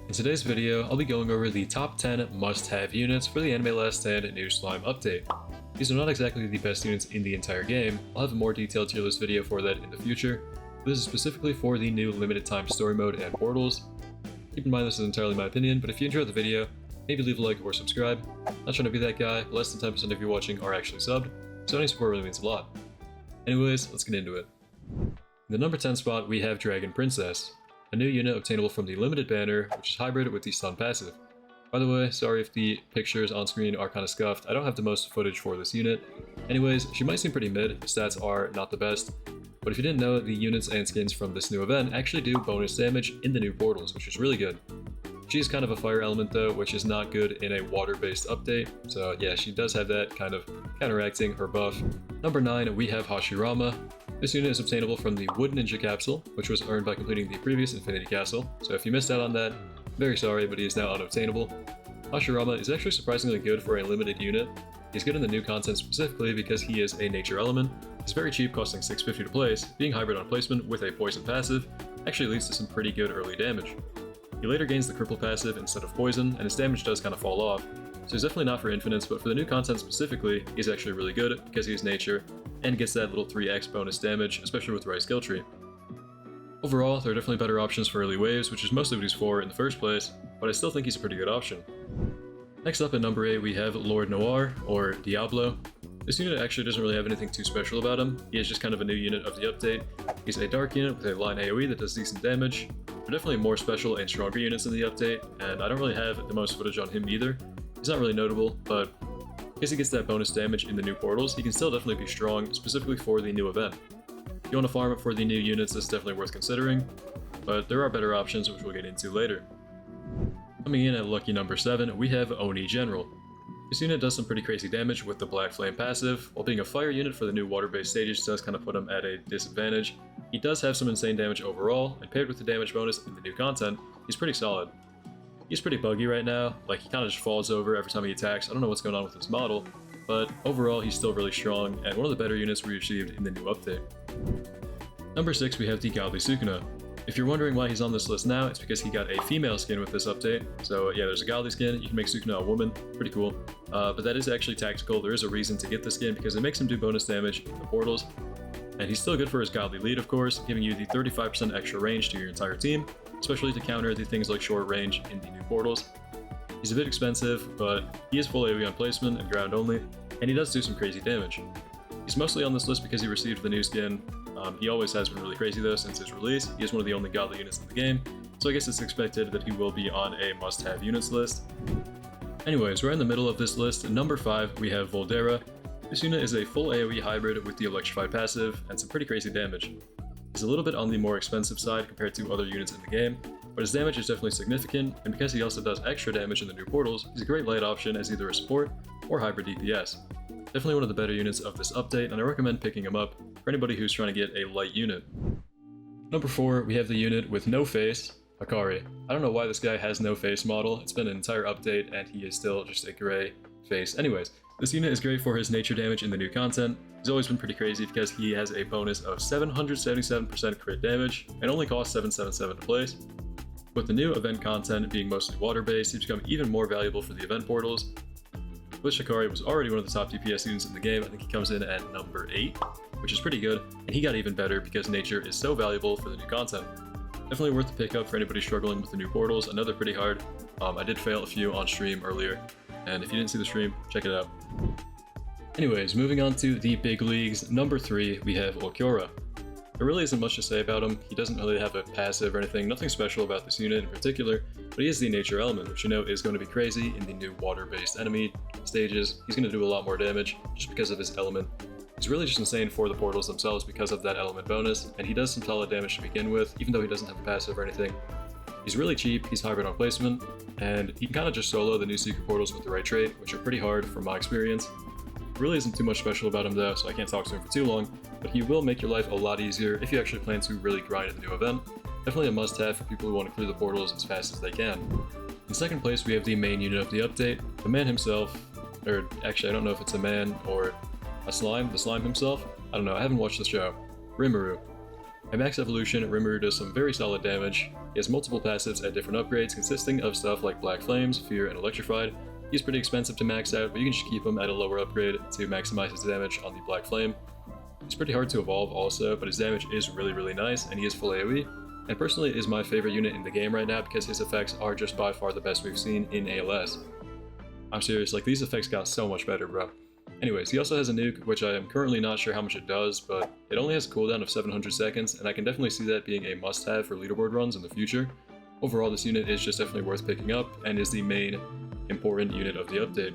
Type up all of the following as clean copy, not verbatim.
In today's video, I'll be going over the top 10 must-have units for the Anime Last Stand New Slime update. These are not exactly the best units in the entire game. I'll have a more detailed tier list video for that in the future. This is specifically for the new limited time story mode and portals. Keep in mind this is entirely my opinion, but if you enjoyed the video, maybe leave a like or subscribe. Not trying to be that guy, but less than 10% of you watching are actually subbed, so any support really means a lot. Anyways, let's get into it. In the number 10 spot, we have Dragon Princess, a new unit obtainable from the limited banner, which is hybrid with the stun passive. By the way, sorry if the pictures on screen are kind of scuffed, I don't have the most footage for this unit. Anyways, she might seem pretty mid, the stats are not the best, but if you didn't know, the units and skins from this new event actually do bonus damage in the new portals, which is really good. She's kind of a fire element though, which is not good in a water-based update, so yeah, she does have that kind of counteracting her buff. Number 9, we have Hashirama. This unit is obtainable from the Wood Ninja capsule, which was earned by completing the previous Infinity Castle, so if you missed out on that, very sorry, but he is now unobtainable. Hashirama is actually surprisingly good for a limited unit. He's good in the new content specifically because he is a nature element. He's very cheap, costing 650 to place. Being hybrid on placement with a poison passive actually leads to some pretty good early damage. He later gains the cripple passive instead of poison, and his damage does kind of fall off, so he's definitely not for infinites, but for the new content specifically, he's actually really good because he's nature, and gets that little 3x bonus damage, especially with the right skill tree. Overall, there are definitely better options for early waves, which is mostly what he's for in the first place, but I still think he's a pretty good option. Next up at number 8, we have Lord Noir, or Diablo. This unit actually doesn't really have anything too special about him. He is just kind of a new unit of the update. He's a dark unit with a line AoE that does decent damage. There are definitely more special and stronger units in the update, and I don't really have the most footage on him either. He's not really notable, but because he gets that bonus damage in the new portals, he can still definitely be strong, specifically for the new event. If you want to farm it for the new units, that's definitely worth considering, but there are better options which we'll get into later. Coming in at lucky number 7, we have Oni General. This unit does some pretty crazy damage with the Black Flame passive. While being a fire unit for the new water-based stages does kind of put him at a disadvantage, he does have some insane damage overall, and paired with the damage bonus in the new content, he's pretty solid. He's pretty buggy right now, like he kind of just falls over every time he attacks. I don't know what's going on with his model, but overall he's still really strong, and one of the better units we received in the new update. Number 6, we have the Godly Sukuna. If you're wondering why he's on this list now, it's because he got a female skin with this update. So yeah, there's a godly skin, you can make Sukuna a woman, pretty cool. But that is actually tactical, there is a reason to get the skin because it makes him do bonus damage in the portals. And he's still good for his godly lead, of course, giving you the 35% extra range to your entire team, especially to counter the things like short range in the new portals. He's a bit expensive, but he is full AoE on placement and ground only, and he does do some crazy damage. He's mostly on this list because he received the new skin. He always has been really crazy though since his release. He is one of the only godly units in the game, so I guess it's expected that he will be on a must-have units list. Anyways, right in the middle of this list, at number 5, we have Voldera. This unit is a full AoE hybrid with the Electrified passive and some pretty crazy damage. He's a little bit on the more expensive side compared to other units in the game, but his damage is definitely significant, and because he also does extra damage in the new portals, he's a great light option as either a support or hybrid DPS. Definitely one of the better units of this update, and I recommend picking him up for anybody who's trying to get a light unit. Number 4, we have the unit with no face, Akari. I don't know why this guy has no face model, it's been an entire update and he is still just a gray face. Anyways, this unit is great for his nature damage in the new content. He's always been pretty crazy because he has a bonus of 777% crit damage and only costs 777 to place. With the new event content being mostly water-based, he's become even more valuable for the event portals. Which Akari was already one of the top DPS units in the game. I think he comes in at number 8, which is pretty good, and he got even better because nature is so valuable for the new content. Definitely worth the pickup for anybody struggling with the new portals. I know they're pretty hard. I did fail a few on stream earlier, and if you didn't see the stream, check it out. Anyways, moving on to the big leagues. Number 3, we have Ulquiorra. There really isn't much to say about him. He doesn't really have a passive or anything, nothing special about this unit in particular, but he is the nature element, which you know is going to be crazy in the new water-based enemy stages. He's going to do a lot more damage just because of his element. He's really just insane for the portals themselves because of that element bonus, and he does some solid damage to begin with, even though he doesn't have a passive or anything. He's really cheap, he's hybrid on placement, and he can kind of just solo the new secret portals with the right trait, which are pretty hard from my experience. Really isn't too much special about him though, so I can't talk to him for too long, but he will make your life a lot easier if you actually plan to really grind at the new event. Definitely a must-have for people who want to clear the portals as fast as they can. In second place, we have the main unit of the update, the man himself, or actually I don't know if it's a man or a slime, the slime himself. I don't know, I haven't watched the show. Rimuru. At max evolution, Rimuru does some very solid damage. He has multiple passives at different upgrades consisting of stuff like Black Flames, Fear, and Electrified. He's pretty expensive to max out, but you can just keep him at a lower upgrade to maximize his damage on the Black Flame. He's pretty hard to evolve also, but his damage is really nice, and he is full AoE. And personally is my favorite unit in the game right now because his effects are just by far the best we've seen in ALS. I'm serious, like these effects got so much better, bro. Anyways, he also has a nuke, which I am currently not sure how much it does, but it only has a cooldown of 700 seconds, and I can definitely see that being a must-have for leaderboard runs in the future. Overall, this unit is just definitely worth picking up, and is the main important unit of the update.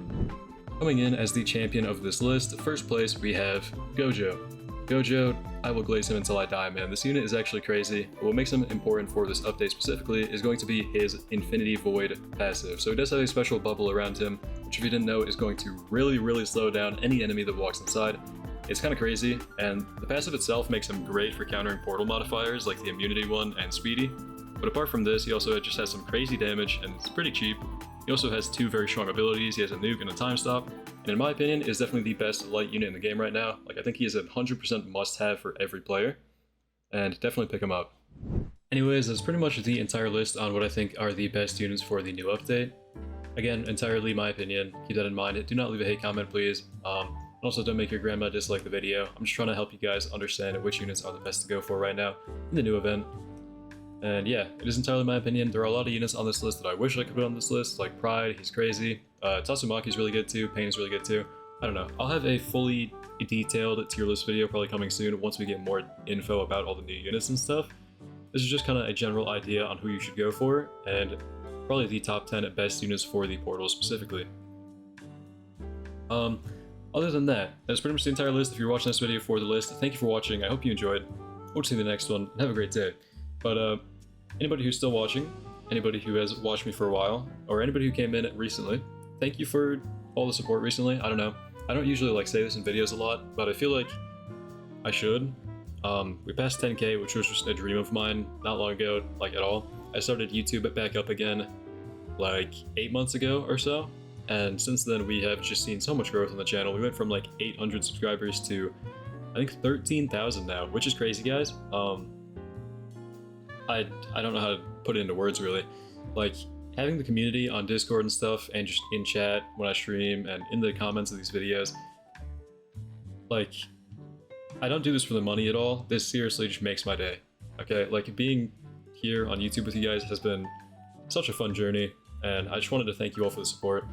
Coming in as the champion of this list, first place we have Gojo. Gojo, I will glaze him until I die, man. This unit is actually crazy. What makes him important for this update specifically is going to be his Infinity Void passive. So he does have a special bubble around him, which if you didn't know is going to really slow down any enemy that walks inside. It's kind of crazy, and the passive itself makes him great for countering portal modifiers like the immunity one and speedy. But apart from this, he also just has some crazy damage, and it's pretty cheap. He also has two very strong abilities. He has a nuke and a time stop, and in my opinion is definitely the best light unit in the game right now. Like, I think he is a 100% must-have for every player, and definitely pick him up. Anyways, that's pretty much the entire list on what I think are the best units for the new update. Again, entirely my opinion. Keep that in mind. Do not leave a hate comment, please. Also, don't make your grandma dislike the video. I'm just trying to help you guys understand which units are the best to go for right now in the new event. And yeah, it is entirely my opinion. There are a lot of units on this list that I wish I could put on this list, like Pride, he's crazy. Tatsumaki's really good too, Pain is really good too. I don't know. I'll have a fully detailed tier list video probably coming soon once we get more info about all the new units and stuff. This is just kind of a general idea on who you should go for, and probably the top 10 best units for the portal specifically. Other than that, that's pretty much the entire list. If you're watching this video for the list, thank you for watching. I hope you enjoyed. Hope to see you in the next one, and have a great day. But anybody who's still watching, anybody who has watched me for a while, or anybody who came in recently, thank you for all the support recently. I don't know. I don't usually like say this in videos a lot, but I feel like I should. We passed 10K, which was just a dream of mine not long ago, like at all. I started YouTube back up again like 8 months ago or so, and since then we have just seen so much growth on the channel. We went from like 800 subscribers to I think 13,000 now, which is crazy, guys. I don't know how to put it into words really. Like, having the community on Discord and stuff, and just in chat when I stream and in the comments of these videos, like, I don't do this for the money at all. This seriously just makes my day. Okay, like, being here on YouTube with you guys has been such a fun journey, and I just wanted to thank you all for the support.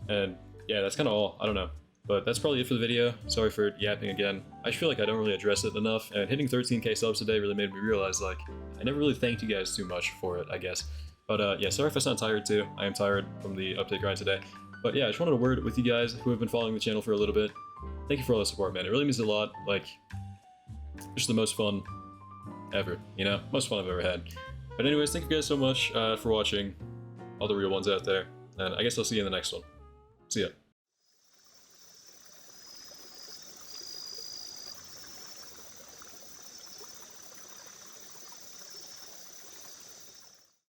And yeah, that's kind of all. I don't know. But that's probably it for the video. Sorry for yapping again. I just feel like I don't really address it enough, and hitting 13K subs today really made me realize, like, I never really thanked you guys too much for it, I guess. But yeah, sorry if I sound tired too. I am tired from the update grind today. But yeah, I just wanted a word with you guys who have been following the channel for a little bit. Thank you for all the support, man. It really means a lot. Like, just the most fun ever, you know? Most fun I've ever had. But anyways, thank you guys so much for watching. All the real ones out there. And I guess I'll see you in the next one. See ya.